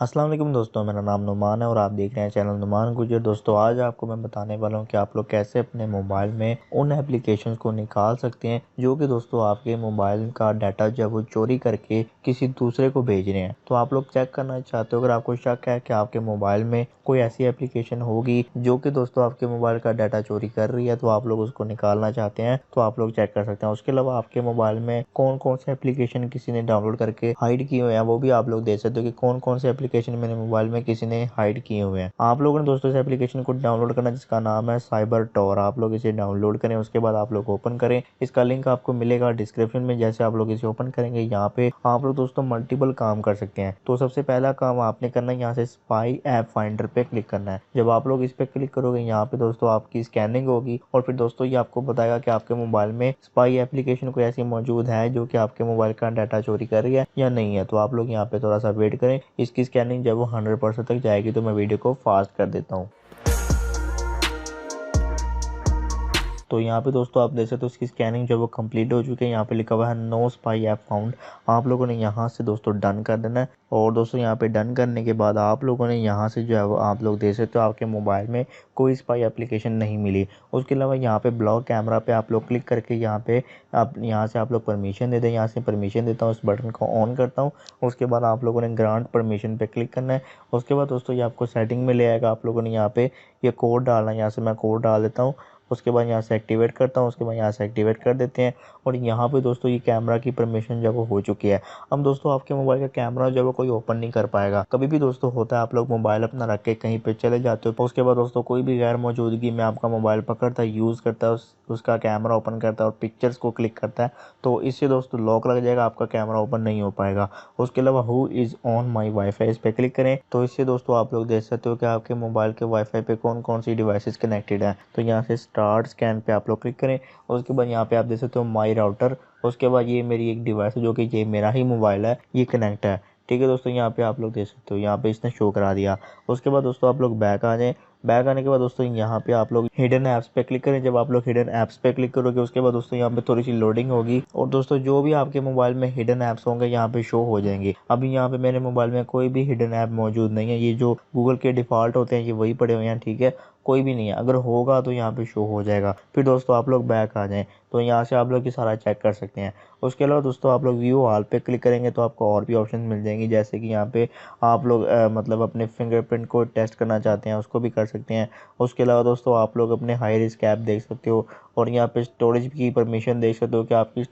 अस्सलाम वालेकुम दोस्तों, मेरा नाम नुमान है और आप देख रहे हैं चैनल नुमान गुजर। दोस्तों आज आपको मैं बताने वाला हूं कि आप लोग कैसे अपने मोबाइल में उन एप्लीकेशंस को निकाल सकते हैं जो कि दोस्तों आपके मोबाइल का डाटा जो है वो चोरी करके किसी दूसरे को भेज रहे हैं। तो आप लोग चेक करना चाहते हो, अगर आपको शक है कि आपके मोबाइल में कोई ऐसी एप्लीकेशन होगी जो कि दोस्तों आपके मोबाइल का डाटा चोरी कर रही है, तो आप लोग उसको निकालना चाहते हैं तो आप लोग चेक कर सकते हैं। उसके अलावा आपके मोबाइल में कौन कौन से एप्लीकेशन किसी ने डाउनलोड करके हाइड किए हुए हैं वो भी आप लोग देख सकते हो कि कौन कौन से एप्लीकेशन मेरे मोबाइल में किसी ने हाइड किए हुए हैं। आप लोगों ने दोस्तों इस एप्लीकेशन को डाउनलोड करना जिसका नाम है साइबर टॉर। आप लोग इसे डाउनलोड करें, उसके बाद आप लोग ओपन करें। इसका लिंक आपको मिलेगा डिस्क्रिप्शन में। जैसे आप लोग इसे ओपन करेंगे, यहाँ पे आप लोग दोस्तों मल्टीपल काम कर सकते हैं। तो सबसे पहला काम आपने करना है, यहाँ से स्पाई ऐप फाइंडर पे क्लिक करना है। जब आप लोग इस पे क्लिक करोगे, यहाँ पे दोस्तों आपकी स्कैनिंग होगी और फिर दोस्तों ये आपको बताएगा कि आपके मोबाइल में स्पाई एप्लीकेशन कोई ऐसी मौजूद है जो कि आपके मोबाइल का डाटा चोरी कर रही है या नहीं है। तो आप लोग यहाँ पे थोड़ा सा वेट करें, इसकी स्कैनिंग जब वो 100% तक जाएगी तो मैं वीडियो को फास्ट कर देता हूँ। तो यहाँ पे दोस्तों आप देख सकते हो उसकी स्कैनिंग जो है वो कंप्लीट हो चुकी है। यहाँ पे लिखा हुआ है नो स्पाई ऐप फाउंड। आप लोगों ने यहाँ से दोस्तों डन कर देना है। और दोस्तों यहाँ पे डन करने के बाद आप लोगों ने यहाँ से जो है वो आप लोग देख सकते हो आपके मोबाइल में कोई स्पाई एप्लीकेशन नहीं मिली। उसके अलावा यहाँ पे ब्लॉक कैमरा पे आप लोग क्लिक करके यहाँ पे आप यहाँ से आप लोग परमिशन दे दें। यहाँ से परमिशन देता हूँ, इस बटन को ऑन करता हूँ। उसके बाद आप लोगों ने ग्रांट परमिशन पे क्लिक करना है। उसके बाद दोस्तों ये आपको सेटिंग में ले आएगा। आप लोगों ने यहाँ पे ये कोड डालना है। यहाँ से मैं कोड डाल देता हूँ। उसके बाद यहाँ से एक्टिवेट करता हूँ, उसके बाद यहाँ से एक्टिवेट कर देते हैं। और यहाँ पे दोस्तों ये कैमरा की परमिशन जब वो हो चुकी है। अब दोस्तों आपके मोबाइल का कैमरा जो है कोई ओपन नहीं कर पाएगा। कभी भी दोस्तों होता है आप लोग मोबाइल अपना रख के कहीं पे चले जाते हो, उसके बाद दोस्तों कोई भी गैर मौजूदगी में आपका मोबाइल पकड़ता है, यूज़ करता है, उसका कैमरा ओपन करता है और पिक्चर्स को क्लिक करता है, तो इससे दोस्तों लॉक लग जाएगा, आपका कैमरा ओपन नहीं हो पाएगा। उसके अलावा who is on my wifi, इस पर क्लिक करें तो इससे दोस्तों आप लोग देख सकते हो कि आपके मोबाइल के वाईफाई पे कौन कौन सी डिवाइसेस कनेक्टेड है। तो यहाँ से स्टार्ट स्कैन पे आप लोग क्लिक करें। उसके बाद यहाँ पे आप देख सकते हो माई राउटर। उसके बाद ये मेरी एक डिवाइस है जो कि ये मेरा ही मोबाइल है, ये कनेक्ट है। ठीक है दोस्तों, यहाँ पे आप लोग देख सकते हो, यहाँ पे इसने शो करा दिया। उसके बाद दोस्तों आप लोग बैक आ जाएं। बैक आने के बाद दोस्तों यहाँ पे आप लोग हिडन ऐप्स पे क्लिक करें। जब आप लोग हिडन ऐप्स पे क्लिक करोगे उसके बाद दोस्तों यहाँ पे थोड़ी सी लोडिंग होगी और दोस्तों जो भी आपके मोबाइल में हिडन ऐप्स होंगे यहाँ पे शो हो जाएंगे। अभी यहाँ पे मेरे मोबाइल में कोई भी हिडन ऐप मौजूद नहीं है। ये जो गूगल के डिफ़ॉल्ट होते हैं ये वही पड़े हुए हैं। ठीक है, कोई भी नहीं है। अगर होगा तो यहाँ पे शो हो जाएगा। फिर दोस्तों आप लोग बैक आ जाएं तो यहाँ से आप लोग ये सारा चेक कर सकते हैं। उसके अलावा दोस्तों आप लोग व्यू ऑल पे क्लिक करेंगे तो आपको और भी ऑप्शन मिल जाएंगी, जैसे कि यहाँ पे आप लोग मतलब अपने फिंगरप्रिंट को टेस्ट करना चाहते हैं उसको भी कर सकते हैं। उसके अलावा दोस्तों आप लोग अपने हाई रिस्क ऐप देख सकते हो और यहाँ पे स्टोरेज की परमिशन देख सकते हो कि आपकी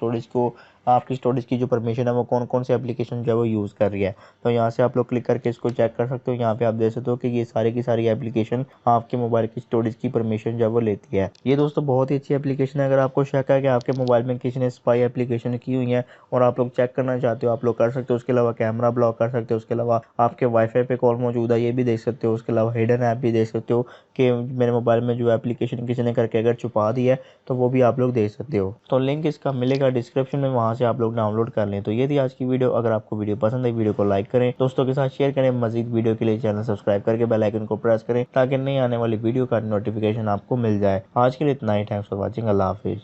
स्टोरेज की जो परमिशन है वो कौन कौन से एप्लीकेशन जो है वो यूज़ कर रही है। तो यहाँ से आप लोग क्लिक करके इसको चेक कर सकते हो। यहाँ पे आप देख सकते हो कि ये सारी की सारी एप्लीकेशन आपके मोबाइल की स्टोरेज की परमिशन जो है वो लेती है। ये दोस्तों बहुत ही अच्छी एप्लीकेशन है। अगर आपको शक है कि आपके मोबाइल में किसी ने स्पाई एप्लीकेशन की हुई है और आप लोग चेक करना चाहते हो, आप लोग कर सकते हो। उसके अलावा कैमरा ब्लॉक कर सकते हो। उसके अलावा आपके वाईफाई पे कौन मौजूद है ये भी देख सकते हो। उसके अलावा हिडन ऐप भी देख सकते हो कि मेरे मोबाइल में जो एप्लीकेशन किसी ने करके अगर छुपा दी है तो वो भी आप लोग देख सकते हो। तो लिंक इसका मिलेगा डिस्क्रिप्शन में, वहाँ से आप लोग डाउनलोड कर लें। तो ये थी आज की वीडियो। अगर आपको वीडियो पसंद है वीडियो को लाइक करें, दोस्तों के साथ शेयर करें। मजीद वीडियो के लिए चैनल सब्सक्राइब करके बेल आइकन को प्रेस करें ताकि नई आने वाली वीडियो का नोटिफिकेशन आपको मिल जाए। आज के लिए इतना ही। Thanks for watching. अल्लाह हाफिज़।